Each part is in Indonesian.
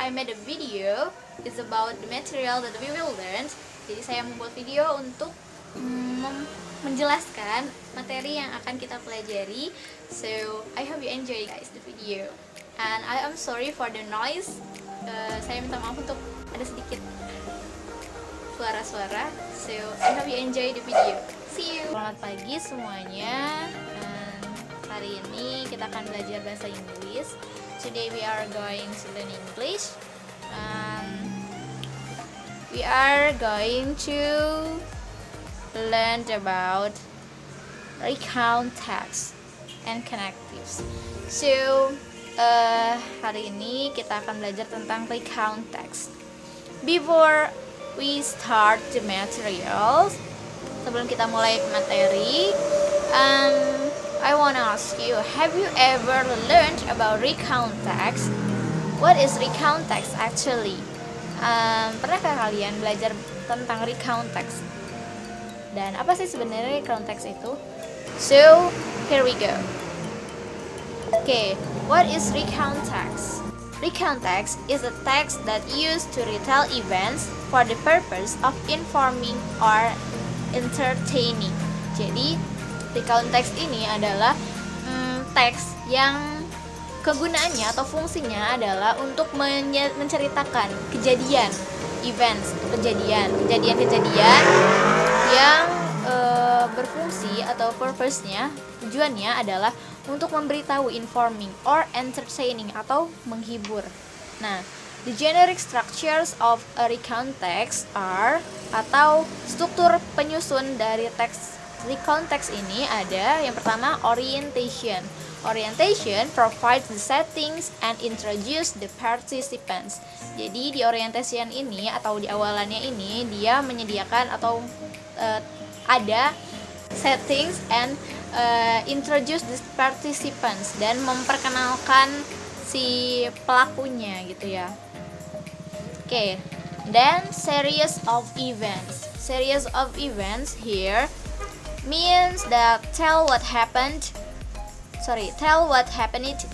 I made a video. It's about the material that we will learn. Jadi saya membuat video untuk menjelaskan materi yang akan kita pelajari. So I hope you enjoy guys the video. And I am sorry for the noise. Saya minta maaf untuk ada sedikit suara-suara. So I hope you enjoy the video. See you. Selamat pagi semuanya. Hari ini kita akan belajar bahasa Inggris. Today we are going to learn English. We are going to learn about recount text and connectives. So hari ini kita akan belajar tentang recount text. Before we start the materials, sebelum kita mulai materi, I wanna ask you, have you ever learned about recount text? What is recount text actually? Pernahkah kalian belajar tentang recount text? Dan apa sih sebenarnya recount text itu? So, here we go. Okay, what is recount text? Recount text is a text that used to retell events for the purpose of informing or entertaining. Jadi, recount text ini adalah teks yang kegunaannya atau fungsinya adalah untuk menceritakan kejadian, events, kejadian-kejadian yang berfungsi atau purpose-nya, tujuannya adalah untuk memberitahu, informing or entertaining atau menghibur. Nah, the generic structures of a recount text are, atau struktur penyusun dari teks recount text ini ada yang pertama orientation. Orientation provides the settings and introduce the participants. Jadi di orientation ini atau di awalannya ini dia menyediakan atau ada settings and introduce the participants dan memperkenalkan si pelakunya gitu ya. Okay. Then series of events. Series of events here means that tell what happened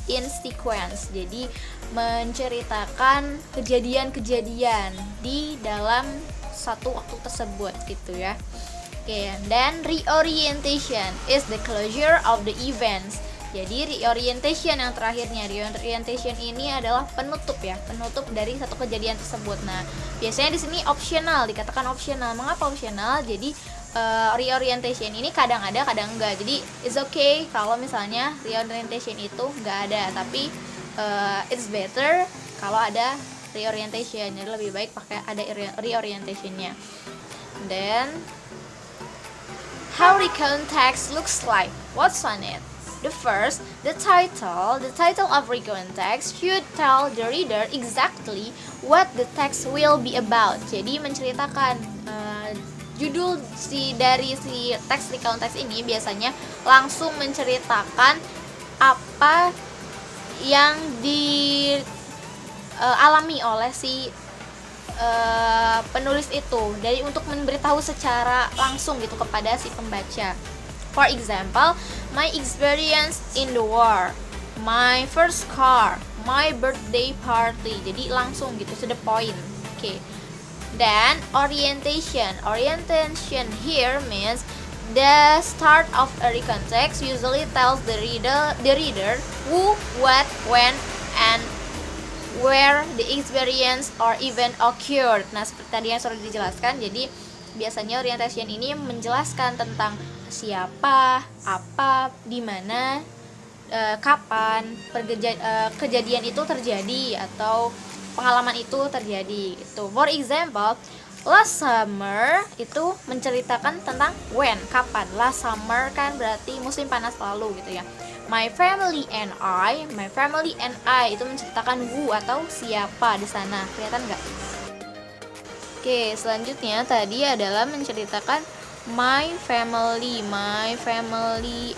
in sequence. Jadi menceritakan kejadian-kejadian di dalam satu waktu tersebut gitu ya. Okay, then reorientation is the closure of the events. Jadi reorientation yang terakhirnya, reorientation ini adalah penutup ya, penutup dari satu kejadian tersebut. Nah, biasanya di sini optional, dikatakan optional. Mengapa optional? Jadi reorientation ini kadang ada, kadang enggak. Jadi it's okay kalau misalnya reorientation itu enggak ada, tapi it's better kalau ada reorientation. Jadi lebih baik pakai ada reorientationnya. Then how recount text looks like? What's on it? The first, the title of recount text should tell the reader exactly what the text will be about. Jadi menceritakan judul dari teks recount text ini biasanya langsung menceritakan apa yang dialami oleh si penulis itu, dari untuk memberitahu secara langsung gitu kepada si pembaca. For example, my experience in the war, my first car, my birthday party. Jadi langsung gitu, to the point. Okay. Then orientation here means the start of a recount text usually tells the reader who, what, when, and where the experience or event occurred. Nah, seperti tadi yang sudah dijelaskan, jadi biasanya orientation ini menjelaskan tentang siapa, apa, di mana, kapan kejadian itu terjadi atau pengalaman itu terjadi gitu. For example, last summer itu menceritakan tentang when, kapan. Last summer kan berarti musim panas lalu gitu ya. My family and I itu menceritakan who atau siapa di sana. Kelihatan nggak? Oke, selanjutnya tadi adalah menceritakan my family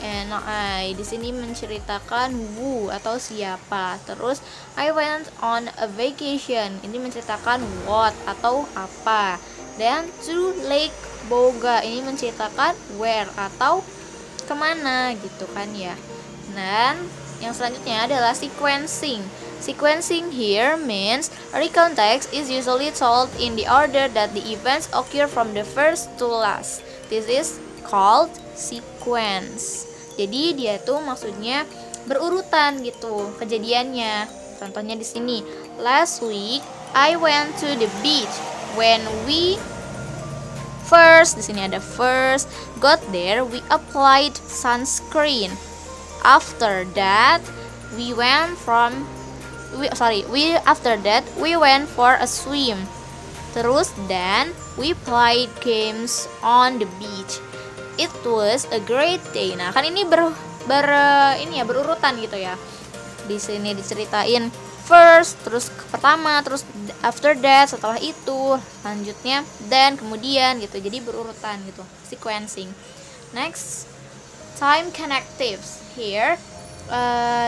and I. Di sini menceritakan who atau siapa. Terus I went on a vacation. Ini menceritakan what atau apa. Dan to Lake Boga, ini menceritakan where atau kemana gitu kan ya. Dan yang selanjutnya adalah sequencing. Sequencing here means a recount text is usually told in the order that the events occur from the first to last. This is called sequence. Jadi dia tuh maksudnya berurutan gitu kejadiannya. Contohnya di sini, last week I went to the beach. When we first, di sini ada first, got there we applied sunscreen. After that we went for a swim. Terus then we played games on the beach. It was a great day. Nah, kan ini berurutan gitu ya. Di sini diceritain first, terus pertama, terus after that, setelah itu, selanjutnya, then, kemudian gitu. Jadi berurutan gitu, sequencing. Next, time connectives. Here,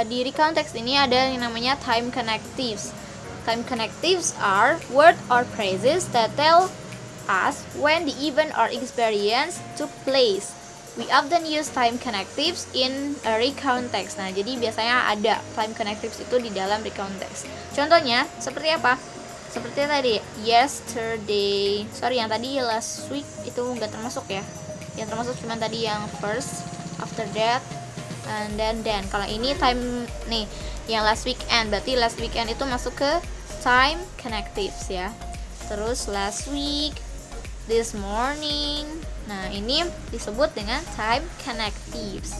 di recount text ini ada yang namanya time connectives. Time connectives are word or phrases that tell us when the event or experience took place. We often use time connectives in a recount text. Nah, jadi biasanya ada time connectives itu di dalam recount text. Contohnya seperti apa? Seperti tadi, yesterday. Sorry, yang tadi last week itu nggak termasuk ya. Yang termasuk cuma tadi yang first, after that, and then. Kalau ini time nih, yang last weekend, berarti last weekend itu masuk ke time connectives ya. Terus last week, this morning. Nah, ini disebut dengan time connectives.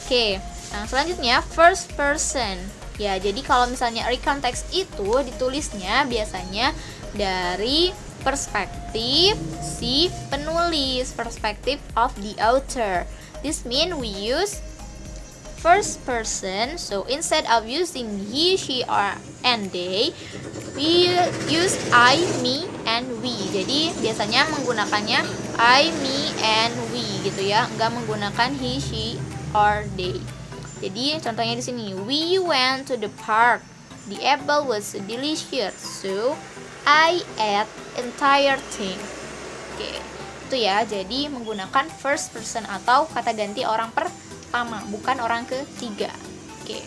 Oke, nah selanjutnya first person. Ya, jadi kalau misalnya recount text itu ditulisnya biasanya dari perspektif si penulis, perspektif of the author. This means we use first person, so instead of using he, she, or and they, we use I, me, and we. Jadi biasanya menggunakannya I, me, and we gitu ya, nggak menggunakan he, she, or they. Jadi contohnya di sini, we went to the park. The apple was delicious, so I ate entire thing. Oke, itu ya. Jadi menggunakan first person atau kata ganti orang pertama, bukan orang ketiga. Oke.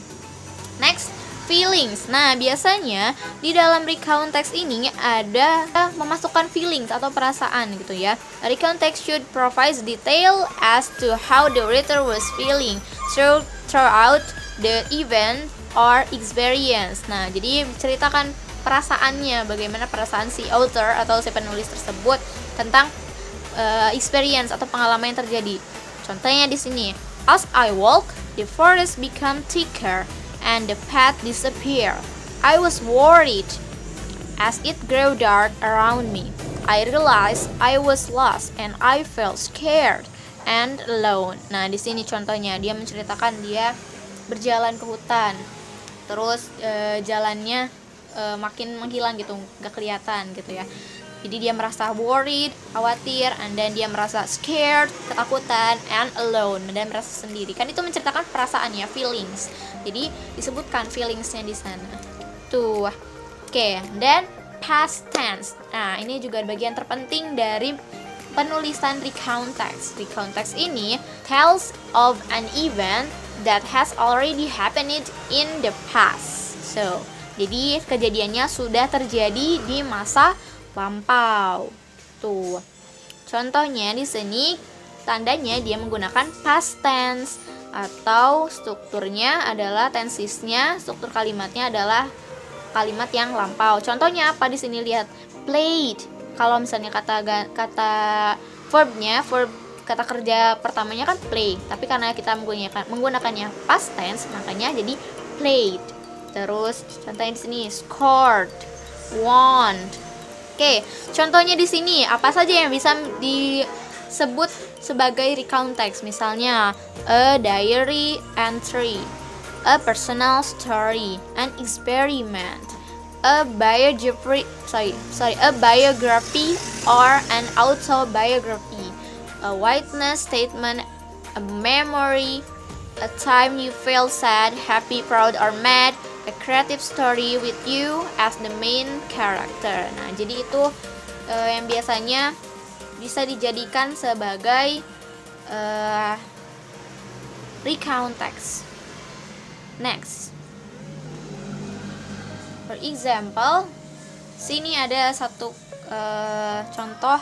Next, feelings. Nah, biasanya di dalam recount text ini ada memasukkan feelings atau perasaan gitu ya. A recount text should provide detail as to how the writer was feeling throughout the event or experience. Nah, jadi ceritakan perasaannya, bagaimana perasaan si author atau si penulis tersebut tentang experience atau pengalaman yang terjadi. Contohnya di sini, as I walk, the forest become thicker and the path disappeared. I was worried as it grew dark around me. I realized I was lost and I felt scared and alone. Nah, di sini contohnya dia menceritakan dia berjalan ke hutan. Terus jalannya makin menghilang gitu, nggak kelihatan gitu ya. Jadi dia merasa worried, khawatir, and then dia merasa scared, ketakutan, and alone, dan merasa sendiri. Kan itu menceritakan perasaannya, feelings. Jadi disebutkan feelingsnya di sana. Tuh, oke. Dan past tense. Nah, ini juga bagian terpenting dari penulisan recount text. Recount text ini tells of an event that has already happened in the past. So, jadi kejadiannya sudah terjadi di masa lampau. Tuh. Contohnya di sini tandanya dia menggunakan past tense atau strukturnya adalah tensesnya, struktur kalimatnya adalah kalimat yang lampau. Contohnya apa di sini, lihat, played. Kalau misalnya kata kata kerja pertamanya kan play, tapi karena kita menggunakannya past tense makanya jadi played. Terus contohnya di sini scored, won. Oke, contohnya di sini apa saja yang bisa disebut sebagai recount text? Misalnya a diary entry, a personal story, an experiment, a biography or an autobiography, a witness statement, a memory, a time you feel sad, happy, proud, or mad, a creative story with you as the main character. Nah, jadi itu yang biasanya bisa dijadikan sebagai recount text. Next, For example, sini ada satu contoh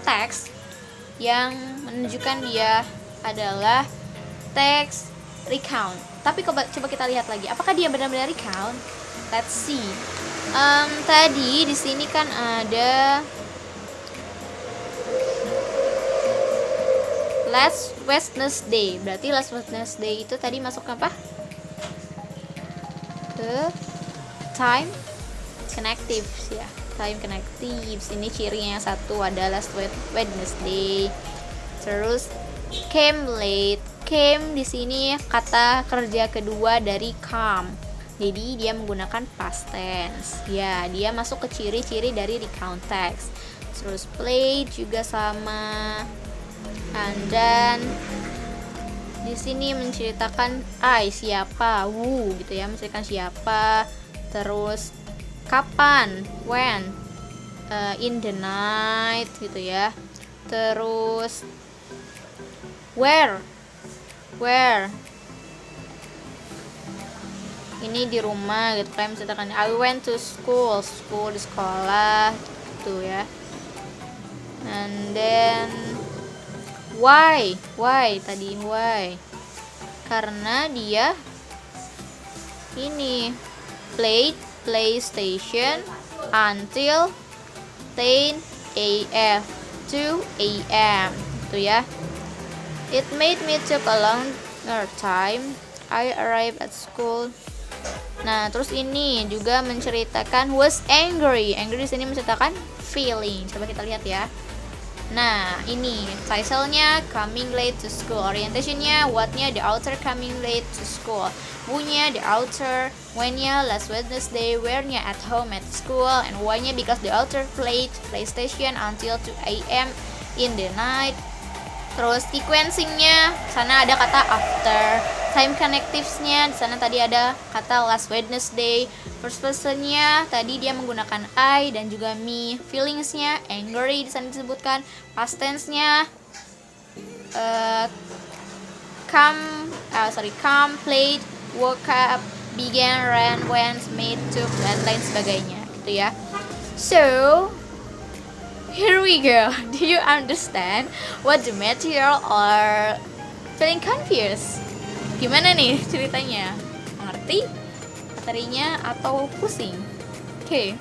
teks yang menunjukkan dia adalah teks recount. Tapi coba kita lihat lagi, apakah dia benar-benar recount? Let's see. Tadi di sini kan ada last Wednesday. Berarti last Wednesday itu tadi masuk apa? Ke time connectives ya. Time connectives. Ini cirinya yang satu ada last Wednesday. Terus came late. Came di sini kata kerja kedua dari come. Jadi dia menggunakan past tense. Ya, dia masuk ke ciri-ciri dari recount text. Terus played juga sama. And then di sini menceritakan siapa, who gitu ya, menceritakan siapa. Terus kapan, when, in the night gitu ya. Terus where, ini di rumah gitu, kayak misalkan I went to school di sekolah gitu ya. And then why tadi why, karena dia ini played PlayStation until 10 a.m. 2 a.m. itu ya. It made me took a longer time. I arrived at school. Nah, terus ini juga menceritakan was angry. Angry di sini menceritakan feeling. Coba kita lihat ya. Nah, ini title-nya coming late to school. Orientation-nya what-nya the author coming late to school. Who-nya the author, when-nya last Wednesday, where-nya at home at school, and why-nya because the author played PlayStation until 2 a.m. in the night. Terus sequencing-nya sana ada kata after. Time connectives-nya di sana tadi ada kata last Wednesday. First person-nya tadi dia menggunakan I dan juga me. Feelings-nya angry di sana disebutkan. Past tense-nya come, played, woke up, began, ran, went, made, took, dan lain sebagainya gitu ya. So here we go. Do you understand what the material or feeling confused? Gimana nih ceritanya? Mengerti materinya atau pusing? Okay,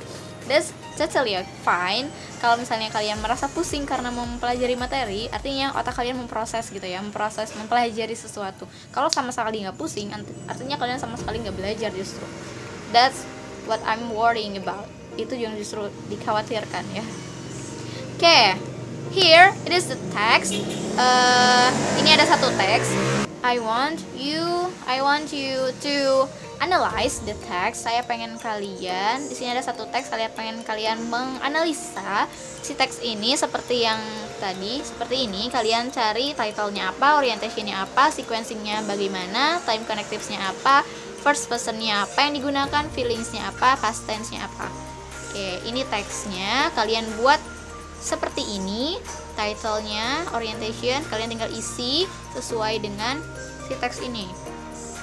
that's totally fine. Kalau misalnya kalian merasa pusing karena mempelajari materi, artinya otak kalian memproses gitu ya, mempelajari sesuatu. Kalau sama sekali nggak pusing, artinya kalian sama sekali nggak belajar justru. That's what I'm worrying about. Itu yang justru dikhawatirkan ya. Okay, here it is the text. Ini ada satu teks. I want you to analyze the text. Saya pengen kalian, di sini ada satu teks, saya pengen kalian menganalisa si teks ini seperti yang tadi, seperti ini. Kalian cari title-nya apa, orientation-nya apa, sequencing-nya bagaimana, time connectives-nya apa, first person-nya apa yang digunakan, feelings-nya apa, past tense-nya apa. Oke, ini teksnya. Kalian buat seperti ini, title-nya, orientation, kalian tinggal isi sesuai dengan si teks ini.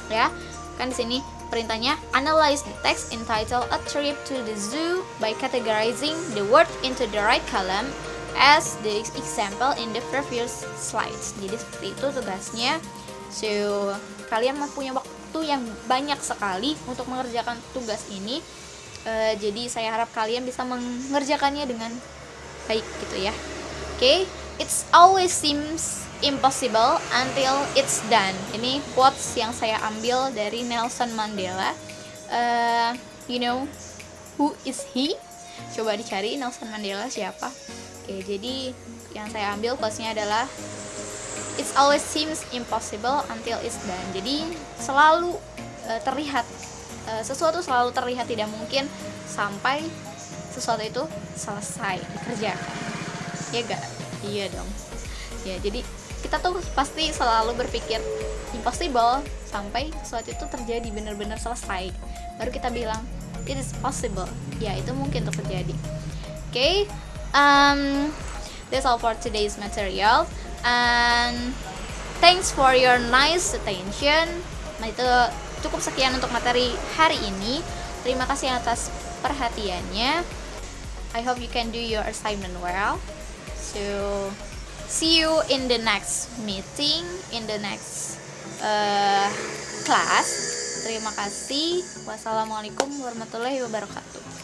Ya, kan di sini perintahnya analyze the text entitled A Trip to the Zoo by categorizing the word into the right column as the example in the previous slides. Jadi seperti itu tugasnya. So, kalian mempunyai waktu yang banyak sekali untuk mengerjakan tugas ini. Jadi saya harap kalian bisa mengerjakannya dengan baik gitu ya. Okay, it's always seems impossible until it's done. Ini quotes yang saya ambil dari Nelson Mandela. You know who is he? Coba dicari Nelson Mandela siapa. Oke, jadi yang saya ambil quotesnya adalah it's always seems impossible until it's done. Jadi selalu terlihat sesuatu selalu terlihat tidak mungkin sampai sesuatu itu selesai dikerjakan. Ya gak? Iya dong. Ya, jadi kita tuh pasti selalu berpikir impossible sampai sesuatu itu terjadi benar-benar selesai. Baru kita bilang it is possible. Ya, itu mungkin untuk terjadi. Okay, that's all for today's material. And thanks for your nice attention. Nah, itu cukup sekian untuk materi hari ini. Terima kasih atas perhatiannya. I hope you can do your assignment well. So see you in the next meeting, in the next class. Terima kasih. Wassalamualaikum warahmatullahi wabarakatuh.